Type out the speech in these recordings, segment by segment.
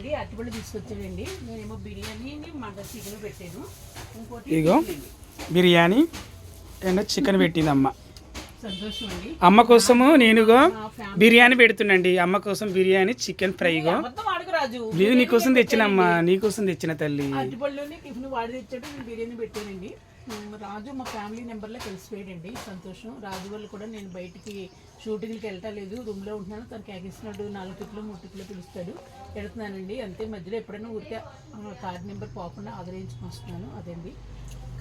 అండి అరటిపళ్ళు తీసుకొచ్చాడండి. నేనేమో బిర్యానీని మటన్ చికెన్ పెట్టాను. ఇంకోటి ఇగో బిర్యానీ అండ్ చికెన్ పెట్టింది అమ్మ. సంతోషం అండి. అమ్మ కోసము నేనుగో బిర్యానీ పెడుతున్నాండి. అమ్మ కోసం బిర్యానీ చికెన్ ఫ్రైగో రాజు లేదు నీకోసం తెచ్చినమ్మా, నీకోసం తెచ్చిన తల్లి. అరటిపళ్ళుని టిఫిన్ వాడి తెచ్చాడు, నేను బిర్యానీ పెట్టానండి. రాజు మా ఫ్యామిలీ నెంబర్లో కలిసిపోయాడండి. సంతోషం. రాజు వాళ్ళు కూడా నేను బయటికి షూటింగ్కి వెళ్ళలేదు, రూమ్లో ఉంటున్నాను. తనకి ఎగిస్తున్నాడు 4 టిప్లు 3 టిప్లు పిలుస్తాడు, వెళుతున్నానండి. అంతే. మధ్యలో ఎప్పుడైనా ఊరికే కార్డ్ నెంబర్ పోకుండా ఆదరించుకుని వస్తున్నాను. అదండి.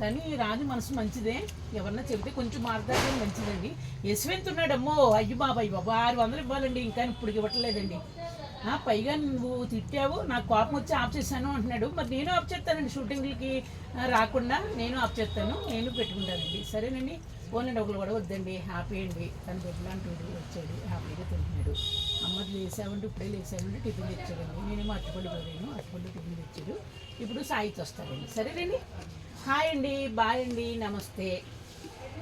కానీ రాజు మనసు మంచిదే, ఎవరన్నా చెబితే కొంచెం మాట్లాడడం మంచిదండి. యశ్వంత్ ఉన్నాడమ్మో, అయ్యి బాబాయ్ బాబా 600 ఇవ్వాలండి, ఇంకా ఇప్పుడు ఇవ్వట్లేదండి. పైగా నువ్వు తిట్టావు, నాకు కోపం వచ్చి ఆఫ్ చేశాను అంటున్నాడు. మరి నేను ఆఫ్ చేస్తానండి, షూటింగ్లకి రాకుండా నేను ఆఫ్ చేస్తాను, నేను పెట్టుకుంటానండి. సరేనండి. ఓన్లీ ఒకరు కూడా వద్దండి, హ్యాపీ అండి. తను పెట్టిలాంటి వచ్చాడు, హ్యాపీగా తింటున్నాడు. అమ్మది లేసామంటే ఇప్పుడే లేసామంటే టిఫిన్ తెచ్చాడండి. నేనేమో అరటిపళ్ళు పోయాను, అరటిపళ్ళు టిఫిన్ తెచ్చాడు. ఇప్పుడు సాయికి వస్తాడండి. సరేనండి. హాయ్ అండి, బాయ్ అండి, నమస్తే.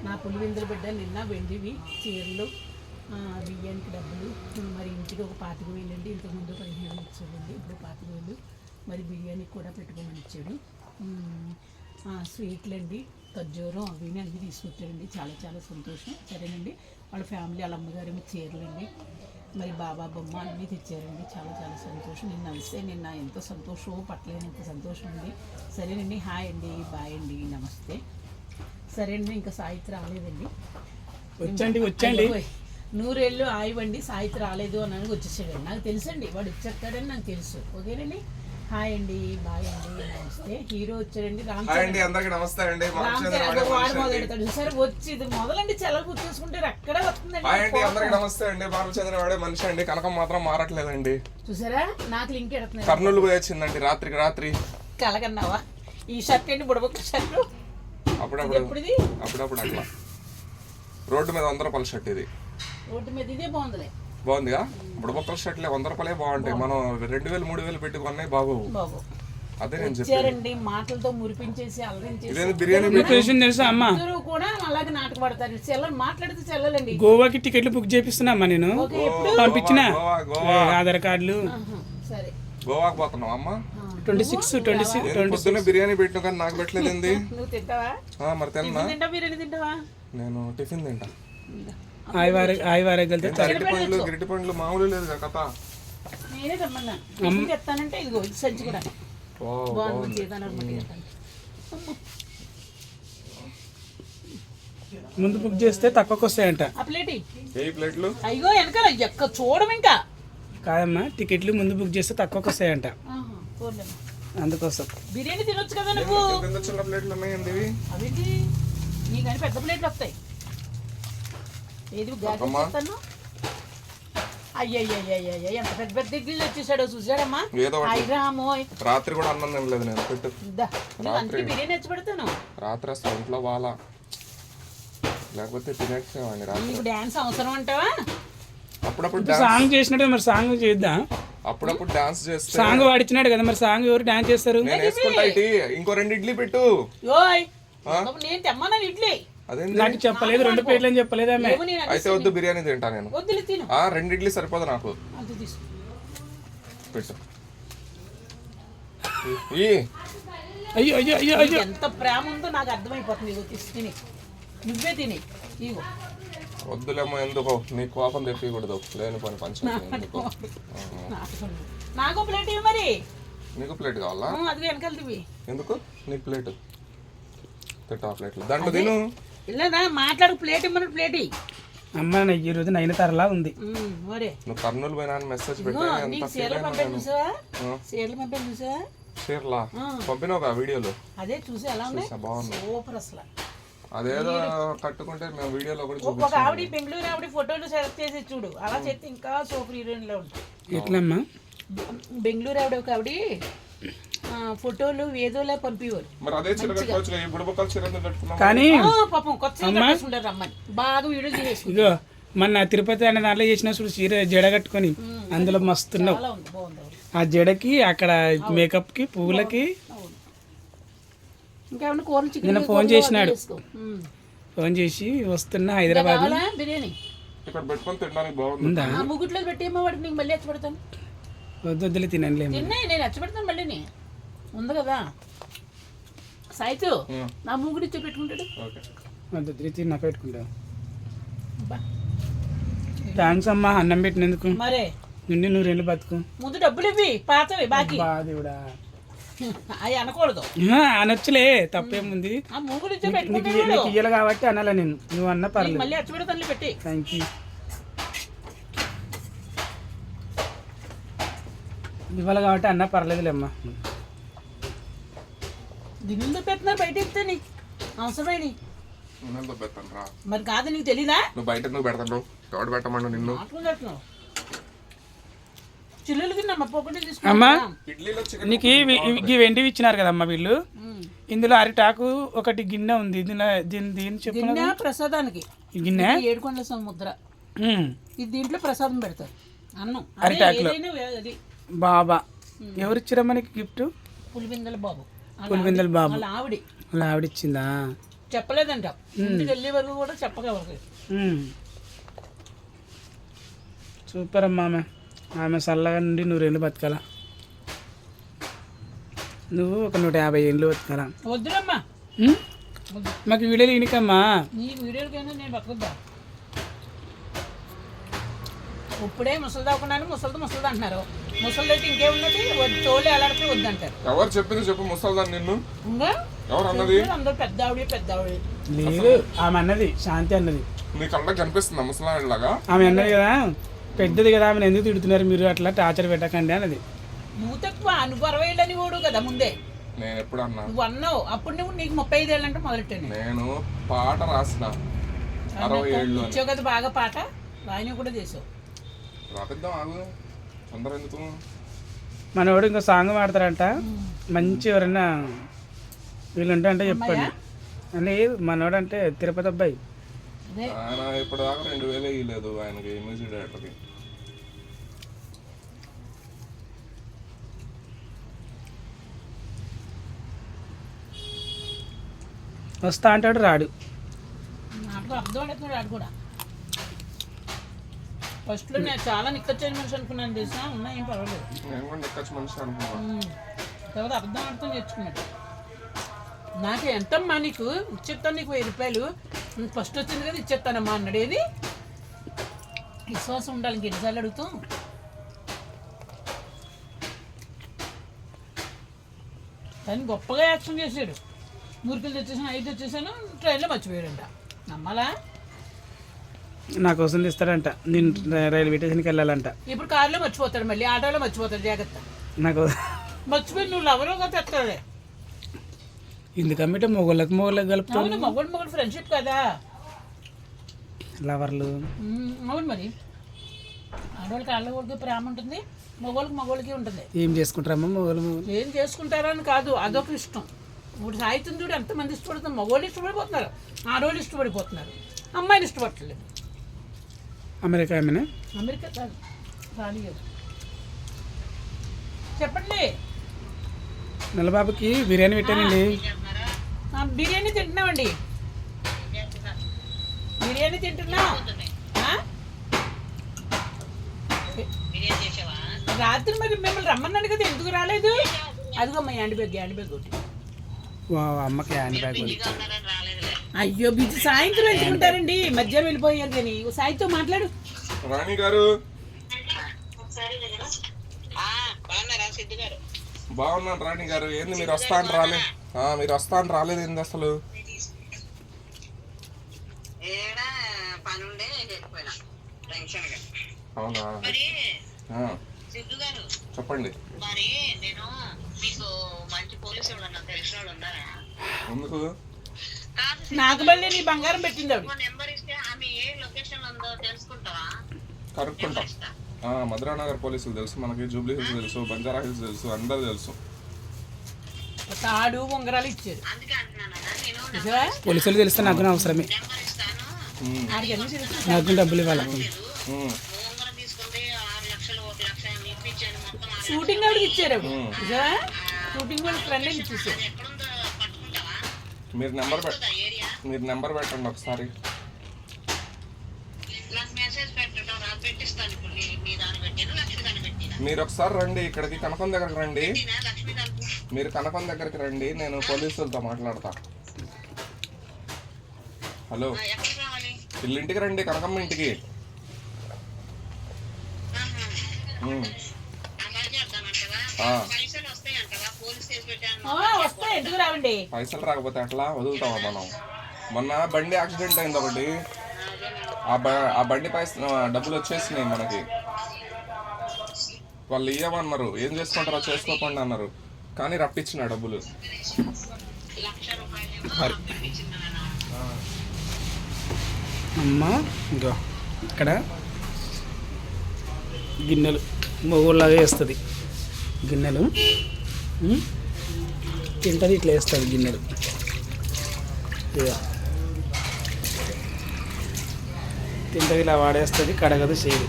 నా పులివెందుల బిడ్డ నిన్న వెండివి చీరలు, బియ్యానికి డబ్బులు, మరి ఇంటికి ఒక 25,000 అండి. ఇంతకుముందు 15,000 ఇచ్చాడండి, ఇప్పుడు 25,000. మరి బిర్యానీకి కూడా పెట్టుకోమని ఇచ్చాడు. స్వీట్లు అండి, ఖర్జూరం అవి అన్నీ తీసుకొచ్చాడండి. చాలా చాలా సంతోషం. సరేనండి. వాళ్ళ ఫ్యామిలీ వాళ్ళ అమ్మగారేమో చీరలండి, మరి బాబా బొమ్మ అన్నీ తెచ్చారండి. చాలా చాలా సంతోషం. నిన్న వస్తే నిన్న ఎంతో సంతోషం పట్టలేనంత సంతోషం అండి. సరేనండి. హాయ్ అండి, బాయ్ అండి, నమస్తే. సరేనండి. ఇంకా సాయిత్రి రాలేదండి. వచ్చండి 100 ఏళ్ళు ఆయివ్వండి, సాయిత్రి రాలేదు అని వచ్చేసాడండి. నాకు తెలుసండి, వాడు వచ్చేస్తాడని నాకు తెలుసు. ఓకేనండి. హాయ్ అండి, బాయ్ అండి, నమస్తే. హీరో వచ్చాడండి. వాడు మొదలెడతాడు సరే వచ్చి ఇది మొదలండి చెల్లలు గుర్తేసుకుంటే అక్కడే వస్తుందండి. నమస్తే అండి. బాలచంద్ర మనిషి అండి, కనకం మాత్రం మారట్లేదండి. చూసారా, నాకు లింక్ ఎడుతుంది. కర్నూలు పోయి వచ్చిందండి రాత్రి. కలగన్నావా? ఈ షర్ట్ ఏంటి బుడబొక్క షర్ట్? అప్పుడప్పుడు అట్లా రోడ్డు మీద 100 రూపాయల షర్ట్. ఇది రోడ్డు మీద ఇదే బాగుందిలే, బాగుందిగా. బుడబొక్కల షర్ట్లే 100 రూపాయలే బాగుంటాయి. మనం 2,000 3,000 పెట్టుకున్నాయి బాబు. అదే నేను చెప్పానండి. మాటలతో మురిపించేసి ఇదేంటి బిర్యానీ తెలుసా అమ్మ? కూడా అలాగే నాటకపడతారు. చెల్లెలు మాట్లాడితే చెల్లెలండి. గోవాకి టికెట్లు బుక్ చేపిస్తున్నా నేను, పంపించిన ఆధార్ కార్డులు. సరే, గోవాకి పోతున్నావు అమ్మ? 26 బిర్యానీ పెట్టిన కానీ నాకు పెట్టలేదండి. నువ్వు తింటావా? మరి తిన్నా. బిర్యానీ తింటావా? నేను టిఫిన్ తింటా. గిరిటి పండ్లు మామూలు లేదు కదా. నేనే రమ్మన్నా చెప్తానంటే ఇదిగో ఇది సంచి కూడా బాగుంది. ముందు బుక్ చేస్తే తక్కువకి వస్తాయంట. ఆ ప్లేట్ ప్లేట్లు అయ్యో వెనకాల ఎక్క చూడడం ఇంకా కాదమ్మా, టికెట్లు ముందు బుక్ చేస్తే తక్కువకి వస్తాయంట, అందుకోసం. బిర్యానీ తినొచ్చు కదా నువ్వు. చిన్న ప్లేట్లు ఉన్నాయండి అవేంటి నీకని పెద్ద ప్లేట్లు వస్తాయి. ఏది చేస్తాను? అయ్యయ్యయ్యయ్య ఎంత పెద్ద పెద్ద గిన్నెలు వచ్చేసాడో చూసాడమ్మా. రాత్రి కూడా అన్నం తినలేదు నేను. పెట్టు. అందుకే బిర్యానీ వచ్చి పెడతాను. రాత్రి అసలు ఇంట్లో వాళ్ళ లేకపోతే తినేసేవాడిని. రాత్రి డాన్స్ అవసరం అంటావా? అప్పుడప్పుడు సాంగ్ చేసినట్టు మరి సాంగ్ చేద్దాం. అప్పుడప్పుడు డాన్స్ చేస్తే సాంగ్ వాడిచ్చినాడు కదా, మరి సాంగ్ ఎవరు డాన్స్ చేస్తారు? నేను వేసుకుంటా. ఇంకో 2 ఇడ్లీ పెట్టు. నేను తెమ్మన్నా ఇడ్లీ. నాకు చెప్పలేదు, 2 ప్లేట్లు అని చెప్పలేదు. అయితే వద్దు, బిర్యానీ తింటా నేను. 2 ఇడ్లీ సరిపోదు నాకు. పెట్టు. అయ్యో అయ్యో అయ్యో అయ్యో, ఎంత ప్రేమ ఉందో నాకు అర్థమైపోతుంది. ఇగో తిని నువ్వే తిని. ఇగో వద్దులేమో, ఎందుకో నీ కోపం తెప్పకూడదు. లేని పని పంచాయతీ. నాకు ప్లేట్ ఇవ్వ. మరి నీకు ప్లేట్ కావాలా? అది వెనకాలది. ఎందుకు నీకు ప్లేట్? పెట్టా ప్లేట్లు దాంట్లో తిను. ఇలా మాట్లాడు. ప్లేట్ ఇవ్వమని ప్లేట్ ఇయ్యి. అమ్మ ఈ రోజు నైనతారలా ఉంది. నువ్వు కర్నూలు పోయినా మెసేజ్ పంపినావు వీడియోలో. అదే చూసి ఎలా బాగుంది. సూపర్ అసలు. అదేదో కట్టుకుంటే మేము వీడియోలో కూడా ఒక ఆవిడ బెంగళూరు ఆవిడ ఫోటోలు సెలెక్ట్ చేసి చూడు, అలా చేస్తే ఇంకా సూపర్ హీరోయిన్ లో ఉంటుంది. ఎట్లమ్మా? బెంగళూరు ఆవిడ ఒక ఆవిడ ఫోటోలు ఏదోలా పంపివారు. కానీ పాపం కొత్త రమ్మని బాగా వీడియో చేసి ఇగో మన తిరుపతి అనే దాంట్లో చేసిన చూడు, చీర జడ కట్టుకొని అందులో మస్తున్నావు. ఆ జడకి అక్కడ మేకప్ కి పువ్వులకి. నిన్న ఫోన్ చేసినాడు, ఫోన్ చేసి వస్తున్నా హైదరాబాద్ బిర్యానీ ఇక్కడ పెట్టుకొని తినడానికి బాగుంది. ముగ్గుట్లో పెట్టేమో వాడికి నీకు మళ్ళీ వచ్చి పెడతాను. వద్దులే తినండి తిన్నాయి, నేను ఎచ్చబెడతాను మళ్ళీ. ఉంది కదా సైతు, నా మూగుడు ఇచ్చి పెట్టుకుంటాడు. ఓకే వద్దులే తిన్నా పెట్టుకుంటా. అబ్బా. థ్యాంక్స్ అమ్మా అన్నం పెట్టినందుకు. మరే నుండి 100 ఏళ్ళు బతుకు. ముందు డబ్బులు ఇవ్వి, పాతవి బాకీ. దేవుడా అవి అనకూడదు. అనొచ్చులే, తప్పేముంది. ఆ మూగుడు ఇచ్చి నీకు పెట్టుకుంటాడు. ఇయ్యాలి కాబట్టి అనాల నేను, నువ్వు అన్న పర్లేదు. మళ్ళీ ఎచ్చబెడతాను పెట్టి. Thank you. ఇవ్వాలి కాబట్టి అన్న పర్లేదులే అమ్మా. దిగులు పెట్టినారు బయట ఇస్తే నీకు అవసరమైనవి. నేను పెడతాను రా. మరి కాదు నీకు తెలీదా? నువ్వు బయట ఎందుకు పెడతాను? ఎవడు పెట్టమన్నా నిన్ను? మాట్లాడుతున్నావు చిల్లులకి నమ్మ పోకుండా అమ్మా తీసుకున్నా. ఇడ్లీలో చికెన్ నీకు ఇవి వెంటివి ఇచ్చినారు కదమ్మా వీళ్ళు. ఇందులో అరిటాకు ఒకటి గిన్నె ఉంది. దీని చెప్పు. గిన్నె ప్రసాదానికి, ఈ గిన్నె ఏడుకొండల సముద్ర. ఇది దీంట్లో ప్రసాదం పెడతారు, అన్నం. అరిటాకులో. అది బాబా ఎవరిచ్చారా మనకి గిఫ్ట్? పులిబిందల బాబు. పులిబిందల బాబు వాళ్ళ ఆవిడి వాళ్ళ ఆవిడిచ్చిందా? చెప్పలేదంట, ఇంటికి వెళ్ళే వరకు కూడా చెప్పగలరు. సూపర్ అమ్మా. ఆమె చల్లగా నుండి 100 ఏళ్ళు బతకాల, నువ్వు ఒక 150 ఏళ్ళు బతకాల. వద్దురమ్మా, మాకు వీడియోలు ఇనికమ్మా. నీ వీడియోలకైనా నేను బతుకుద్దా. ఇప్పుడే ముసలి దాకున్నాను, ముసలిది అంటున్నారు. ముసలిది అయితే ఇంకేమున్నది, తోలు ఎలాడితే వద్దంటారు. ఎవరు చెప్పింది చెప్పు ముసల్దాన్ని నిన్ను? ఇంకా ఎవరు అన్నది? అందరూ పెద్ద ఆవిడ. లేదు, ఆమె అన్నది, శాంతి అన్నది. నీ కళ్ళకి కనిపిస్తుందా ముసలాడిలాగా? ఆమె అన్నది కదా, పెద్దది కదా, ఆమెను ఎందుకు తిడుతున్నారు మీరు, అట్లా టార్చర్ పెట్టకండి అన్నది. నువ్వు తక్కువ, నువ్వు 60 ఏళ్ళని ఓడు కదా ముందే. నేను ఎప్పుడు అన్నా? నువ్వు అన్నావు అప్పుడు, నీకు 35 ఏళ్ళు అంటే మొదలెట్టాను. నేను పాట రాసిన 60 ఏళ్ళు ఇచ్చావు కదా బాగా పాట, రాయని కూడా చేసావు. రాపిద్దాం ఆగు, తొందర ఎందుకు? మనవాడు ఇంకో సాంగ్ పాడతారంట మంచి, ఎవరన్నా వీళ్ళుంటే అంటే చెప్పండి. లేదు మనవాడు అంటే తిరుపతి అబ్బాయి. ఆయన ఇప్పటిదాకా 2000 ఇవ్వలేదు ఆయనకి, మ్యూజిక్ డైరెక్టర్కి. వస్తా అంటాడు, రాడు. నాకు అర్థం అవుతుంది రాడు కూడా. ఫస్ట్లో నేను చాలా నిక్కచ్చని మనిషి అనుకున్నాను తెలుసా, ఉన్నా ఏం పర్వాలేదు. నేను కూడా నెక్కచ్చు మనిషి అనుకున్నాను. తర్వాత అర్థం నేర్చుకున్నాడు. నాకు ఎంతమ్మా నీకు ఇచ్చేస్తాను, నీకు 1000 రూపాయలు ఫస్ట్ వచ్చింది కదా ఇచ్చేస్తానమ్మా అన్నాడు. ఏది విశ్వాసం ఉండాలి, ఇంకెన్నిసార్లు అడుగుతాం. కానీ గొప్పగా యాక్షన్ చేశాడు. 3 కిలో తెచ్చేసాను, 5 తెచ్చేసాను, ట్రైన్లో మర్చిపోయాడంట. నమ్మాలా? నా కోసం తీస్తాడంట, నేను రైల్వే స్టేషన్కి వెళ్ళాలంట. ఇప్పుడు కారులో మర్చిపోతాడు, మళ్ళీ ఆటోలో మర్చిపోతాడు. జాగ్రత్త, నాకు మర్చిపోయి నువ్వు లవరుగా తెస్తాడే. ఎందుకంటే మొగోళ్ళకి కలుపుతావు. అవును, మొగోడు ఫ్రెండ్షిప్ కదా, లవర్లు. అవును. మరి ఆడవాళ్ళకి ఆడవాళ్ళకి ప్రేమ ఉంటుంది, మగవాళ్ళకి ఉంటుంది. ఏం చేసుకుంటారమ్మా మొగోళ్ళు? ఏం చేసుకుంటారా అని కాదు, అదొక ఇష్టం. ఇప్పుడు సాహిత్యం చూడు ఎంతమంది ఇష్టపడుతున్నారు. మగవాళ్ళు ఇష్టపడిపోతున్నారు, ఆడవాళ్ళు ఇష్టపడిపోతున్నారు, అమ్మాయిని ఇష్టపడట్లేదు. అమెరికా ఆమెనా? అమెరికా కాదు, రాని గారు. చెప్పండి. నల్లబాబుకి బిర్యానీ పెట్టానండి. బిర్యానీ తింటున్నామండి, బిర్యానీ తింటున్నాం. రాత్రి మరి మిమ్మల్ని రమ్మన్నాడు కదా, ఎందుకు రాలేదు? అదిగో మా హ్యాండ్ బ్యాగ్ ఒకటి. అమ్మకి హ్యాండ్ బ్యాగ్. అయ్యో బిజీ, సాయంత్రం వెళ్తుంటారండి, మధ్యాహ్నం వెళ్ళిపోయారు. కానీ సాయితో మాట్లాడు. రాణి గారు బాగున్నాను. రాణి గారు ఏంది మీరు వస్తా అని రాలేదు? మీరు వస్తా అని రాలేదు ఏంది అసలు? అవునా? చెప్పండి. ఎందుకు? నాకు మళ్ళీ నీ బంగారం పెట్టింది ఆవిడ. కనుక్కుంటాం. మధురానగర్ పోలీసులు తెలుసు మనకి, జూబ్లీ హిల్స్ తెలుసు, బంజారా హిల్స్ తెలుసు, అందరు తెలుసు. తాడు ఉంగరాలు ఇచ్చారు. పోలీసులు తెలిస్తే నాకు అవసరమే, నాకు డబ్బులు ఇవ్వాలి. షూటింగ్ ఆవిడకి ఇచ్చారు. షూటింగ్ కూడా ఫ్రెండ్ ఇచ్చేసారు. మీరు నెంబర్ పెట్టండి ఒకసారి. మీరు ఒకసారి రండి ఇక్కడికి, కనకం దగ్గరికి రండి. మీరు కనకం దగ్గరికి రండి, నేను పోలీసులతో మాట్లాడతా. హలో, వీళ్ళింటికి రండి, కనకమ్మ ఇంటికి. వస్తాయి, ఎందుకు రావండి? పైసలు రాకపోతే అట్లా వదులుతామా మనం? మొన్న బండి యాక్సిడెంట్ అయింది ఒకటి, ఆ బండి డబ్బులు వచ్చేసినాయి మనకి. వాళ్ళు ఇయ్యమన్నారు, ఏం చేసుకుంటారో చేసుకోకుండా అన్నారు, కానీ రప్పించిన డబ్బులు. అమ్మా ఇంకా ఇక్కడ గిన్నెలు మొగోళ్ళలాగా వేస్తుంది, గిన్నెలు తింటుంది, ఇట్లా వేస్తుంది గిన్నెలు. ఇక తింటుంది, ఇలా వాడేస్తుంది, కడగదు, చేయదు.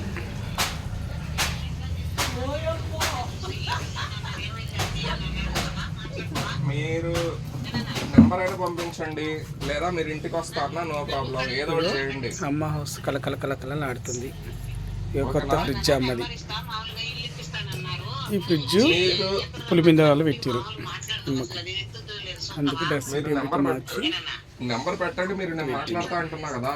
మీరు నెంబర్ అయినా పంపించండి, లేదా మీరు ఇంటికి వస్తారన్నా నో ప్రాబ్లం, ఏదో ఒకటి చేయండి. అమ్మ హౌస్ కలకల ఆడుతుంది. ఇక కొత్త ఫ్రిడ్జ్ అమ్మది. ఈ ఫ్రిడ్జ్ పులిపింద వాళ్ళు పెట్టారు అందుకు నెంబర్ పెట్టండి, మీరు నేను మాట్లాడతా అంటున్నా కదా.